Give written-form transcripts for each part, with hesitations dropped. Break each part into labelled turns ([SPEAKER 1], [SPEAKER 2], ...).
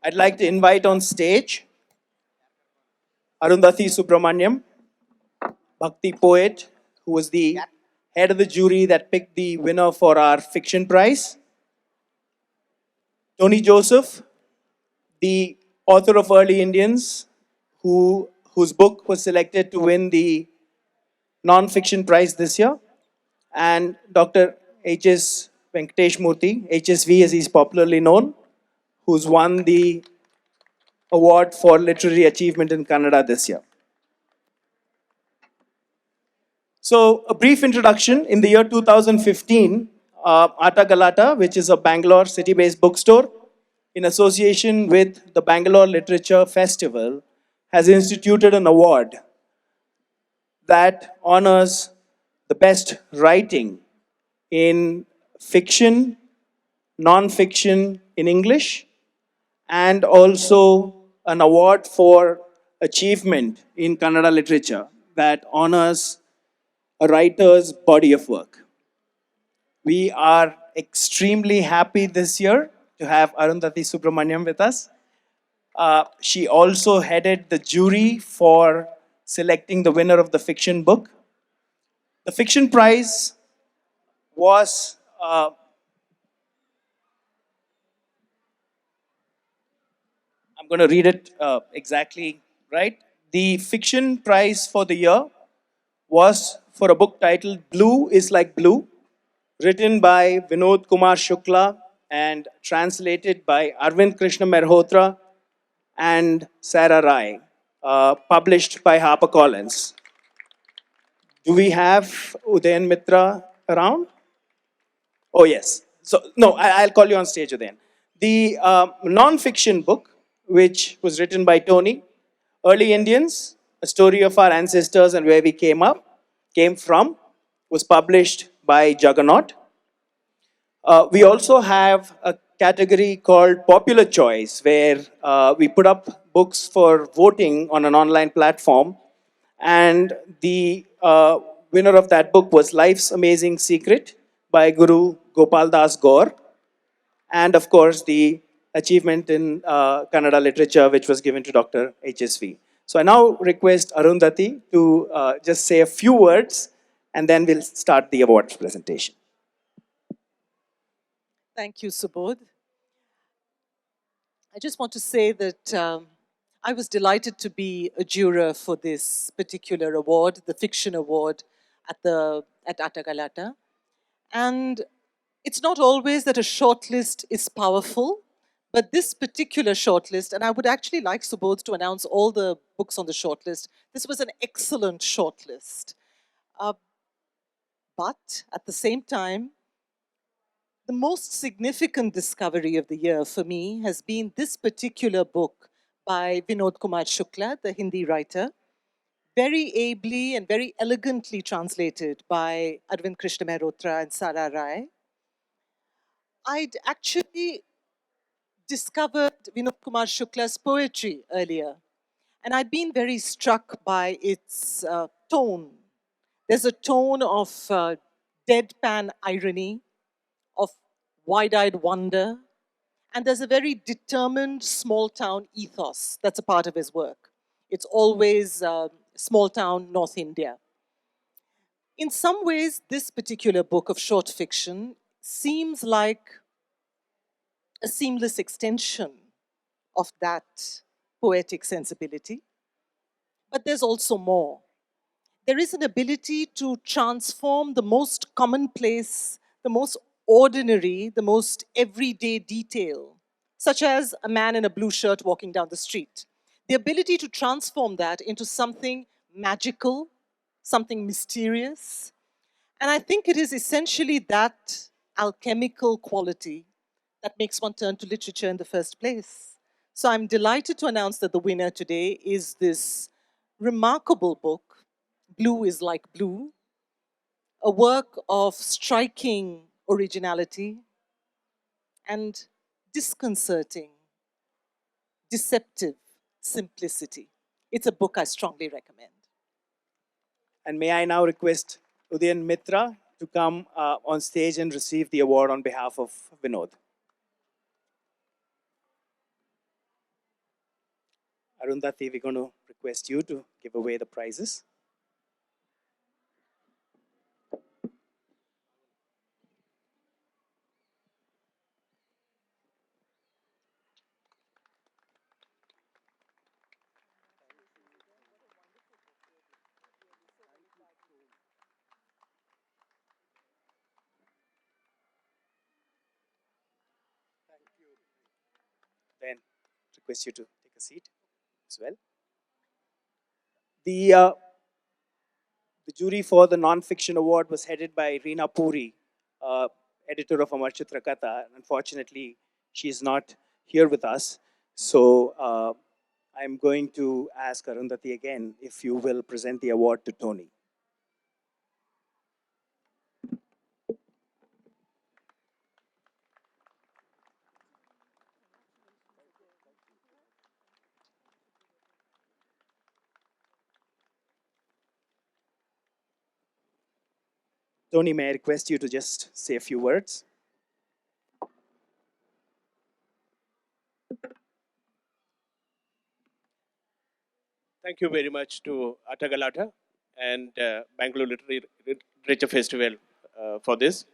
[SPEAKER 1] I'd like to invite on stage Arundhati Subramaniam, Bhakti poet, who was the head of the jury that picked the winner for our fiction prize. Tony Joseph, the author of Early Indians, whose book was selected to win the non-fiction prize this year. And Dr. H.S. Venkatesh Murthy, HSV as he's popularly known, who's won the award for literary achievement in Kannada this year. So, a brief introduction. In the year 2015, Ata Galata, which is a Bangalore city based bookstore, in association with the Bangalore Literature Festival, has instituted an award that honors the best writing in fiction, non fiction in English, and also an award for achievement in Kannada literature that honors a writer's body of work. We are extremely happy this year to have Arundhati Subramaniam with us. She also headed the jury for selecting the winner of the fiction book. The fiction prize was I'm going to read it exactly right. The fiction prize for the year was for a book titled Blue is Like Blue, written by Vinod Kumar Shukla and translated by Arvind Krishna Merhotra and Sarah Rai, published by HarperCollins. Do we have Udayan Mitra around? Oh, yes. So, no, I'll call you on stage, Udayan. The non-fiction book, which was written by Tony, Early Indians, a story of our ancestors and where we came from, was published by Juggernaut. We also have a category called Popular Choice, where we put up books for voting on an online platform. And the winner of that book was Life's Amazing Secret by Guru Gopal Das Gaur. And of course, the achievement in Kannada literature, which was given to Dr. HSV. So I now request Arundhati to just say a few words, and then we'll start the awards presentation.
[SPEAKER 2] Thank you, Subodh. I just want to say that I was delighted to be a juror for this particular award, the Fiction Award at Atagalata. And it's not always that a shortlist is powerful, but this particular shortlist, and I would actually like Subodh to announce all the books on the shortlist. This was an excellent shortlist. But at the same time, the most significant discovery of the year for me has been this particular book by Vinod Kumar Shukla, the Hindi writer, very ably and very elegantly translated by Arvind Krishna Mehrotra and Sarah Rai. I'd actually discovered Vinod Kumar Shukla's poetry earlier, and I'd been very struck by its tone. There's a tone of deadpan irony, of wide-eyed wonder, and there's a very determined small-town ethos that's a part of his work. It's always small-town North India. In some ways, this particular book of short fiction seems like a seamless extension of that poetic sensibility. But there's also more. There is an ability to transform the most commonplace, the most ordinary, the most everyday detail, such as a man in a blue shirt walking down the street. The ability to transform that into something magical, something mysterious. And I think it is essentially that alchemical quality that makes one turn to literature in the first place. So I'm delighted to announce that the winner today is this remarkable book, Blue is Like Blue, a work of striking originality and disconcerting, deceptive simplicity. It's a book I strongly recommend.
[SPEAKER 1] And may I now request Udayan Mitra to come on stage and receive the award on behalf of Vinod. Arundhati, we're going to request you to give away the prizes. Then request you to take a seat as well. The jury for the non-fiction award was headed by Reena Puri, editor of Amar Chitrakatha. Unfortunately, she is not here with us. So I'm going to ask Arundhati again if you will present the award to Tony. Tony, may I request you to just say a few words?
[SPEAKER 3] Thank you very much to Atagalata and Bangalore Literature Festival for this.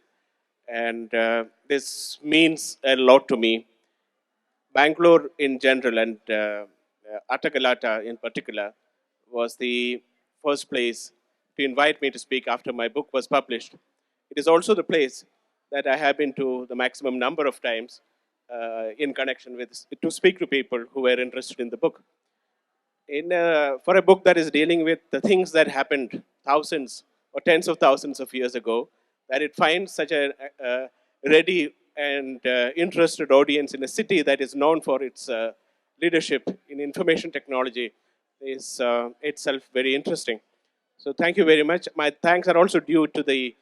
[SPEAKER 3] And this means a lot to me. Bangalore in general and Atagalata in particular was the first place to invite me to speak after my book was published. It is also the place that I have been to the maximum number of times in connection with to speak to people who were interested in the book. For a book that is dealing with the things that happened thousands or tens of thousands of years ago, that it finds such a ready and interested audience in a city that is known for its leadership in information technology is itself very interesting. So thank you very much. My thanks are also due to the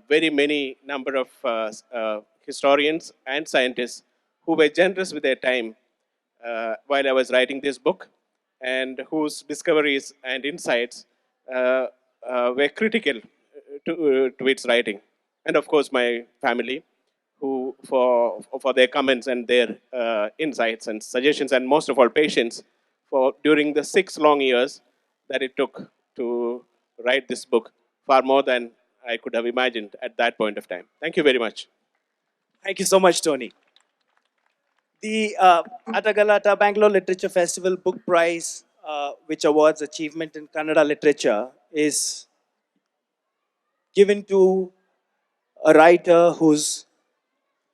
[SPEAKER 3] very many number of historians and scientists who were generous with their time while I was writing this book, and whose discoveries and insights were critical to its writing. And of course, my family, who for their comments and their insights and suggestions, and most of all, patience for during the 6 long years that it took to write this book, far more than I could have imagined at that point of time. Thank you very much.
[SPEAKER 1] Thank you so much, Tony. The Atagalata Bangalore Literature Festival Book Prize, which awards achievement in Kannada literature, is given to a writer whose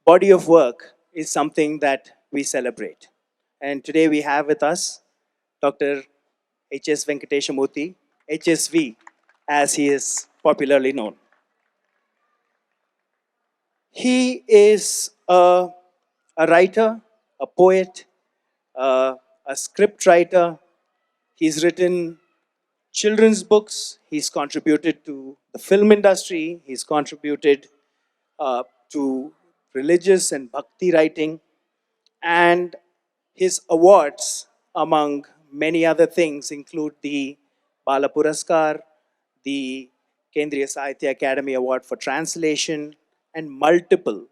[SPEAKER 1] body of work is something that we celebrate. And today we have with us Dr. H.S. Venkateshamurthy, HSV, as he is popularly known. He is a writer, a poet, a script writer. He's written children's books. He's contributed to the film industry. He's contributed to religious and bhakti writing. And his awards, among many other things, include the Bala Puraskar, the Kendriya Sahitya Academy Award for Translation, and multiple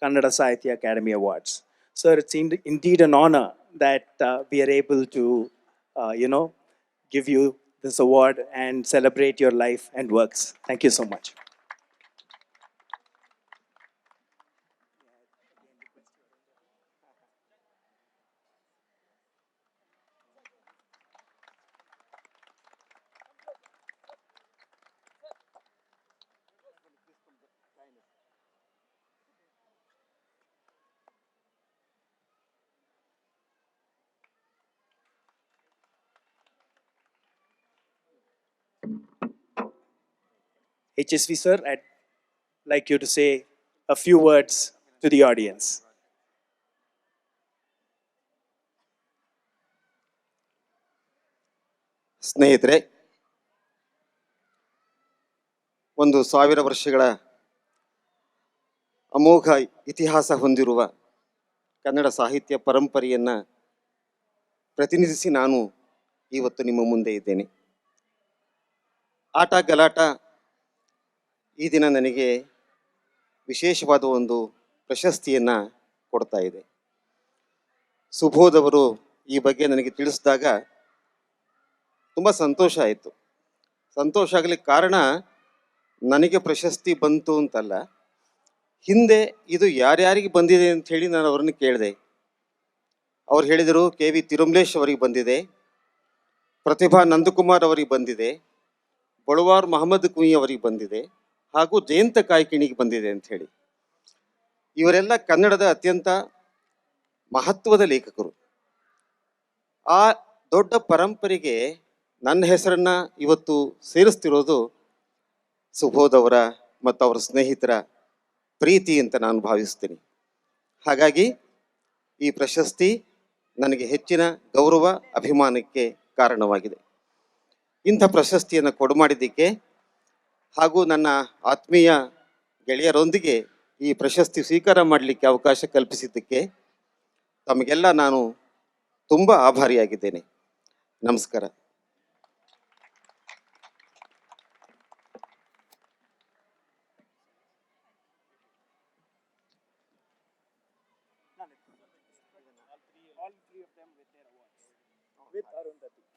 [SPEAKER 1] Kannada Sahitya Academy Awards. Sir, it's indeed an honor that we are able to, give you this award and celebrate your life and works. Thank you so much. HSV, sir, I'd like you to say a few words to the audience.
[SPEAKER 4] ಸ್ನೇಹಿತರೆ, 1000 ವರ್ಷಗಳ ಅಮೋಘ ಇತಿಹಾಸ ಹೊಂದಿರುವ ಕನ್ನಡ ಸಾಹಿತ್ಯ ಪರಂಪರೆಯನ್ನು ಪ್ರತಿನಿಧಿಸಿ ನಾನು ಇವತ್ತು ನಿಮ್ಮ ಮುಂದೆ ಇದ್ದೇನೆ. ಆಟ ಗಲಾಟ ಈ ದಿನ ನನಗೆ ವಿಶೇಷವಾದ ಒಂದು ಪ್ರಶಸ್ತಿಯನ್ನು ಕೊಡ್ತಾ ಇದೆ. ಸುಬೋಧ್ ಅವರು ಈ ಬಗ್ಗೆ ನನಗೆ ತಿಳಿಸಿದಾಗ ತುಂಬ ಸಂತೋಷ ಆಯಿತು. ಸಂತೋಷ ಆಗಲಿಕ್ಕೆ ಕಾರಣ ನನಗೆ ಪ್ರಶಸ್ತಿ ಬಂತು ಅಂತಲ್ಲ, ಹಿಂದೆ ಇದು ಯಾರ್ಯಾರಿಗೆ ಬಂದಿದೆ ಅಂತ ಹೇಳಿ ನಾನು ಅವರನ್ನು ಕೇಳಿದೆ. ಅವ್ರು ಹೇಳಿದರು KV ತಿರುಮಲೇಶ್ ಅವರಿಗೆ ಬಂದಿದೆ, ಪ್ರತಿಭಾ ನಂದಕುಮಾರ್ ಅವರಿಗೆ ಬಂದಿದೆ, ಬಳುವಾರ್ ಮಹಮ್ಮದ್ ಕುಯಿ ಅವರಿಗೆ ಬಂದಿದೆ, ಹಾಗೂ ಜಯಂತ ಕಾಯ್ಕಿಣಿಗೆ ಬಂದಿದೆ ಅಂತ ಹೇಳಿ. ಇವರೆಲ್ಲ ಕನ್ನಡದ ಅತ್ಯಂತ ಮಹತ್ವದ ಲೇಖಕರು. ಆ ದೊಡ್ಡ ಪರಂಪರೆಗೆ ನನ್ನ ಹೆಸರನ್ನ ಇವತ್ತು ಸೇರಿಸ್ತಿರೋದು ಸುಬೋಧ್ ಅವರ ಮತ್ತು ಅವರ ಸ್ನೇಹಿತರ ಪ್ರೀತಿ ಅಂತ ನಾನು ಭಾವಿಸ್ತೀನಿ. ಹಾಗಾಗಿ ಈ ಪ್ರಶಸ್ತಿ ನನಗೆ ಹೆಚ್ಚಿನ ಗೌರವ ಅಭಿಮಾನಕ್ಕೆ ಕಾರಣವಾಗಿದೆ. ಇಂಥ ಪ್ರಶಸ್ತಿಯನ್ನು ಕೊಡಮಾಡಿದ್ದಕ್ಕೆ ಹಾಗೂ ನನ್ನ ಆತ್ಮೀಯ ಗೆಳೆಯರೊಂದಿಗೆ ಈ ಪ್ರಶಸ್ತಿ ಸ್ವೀಕಾರ ಮಾಡಲಿಕ್ಕೆ ಅವಕಾಶ ಕಲ್ಪಿಸಿದ್ದಕ್ಕೆ ತಮಗೆಲ್ಲ ನಾನು ತುಂಬ ಆಭಾರಿಯಾಗಿದ್ದೇನೆ. ನಮಸ್ಕಾರ.
[SPEAKER 1] All three of them with their awards. With Arundhati.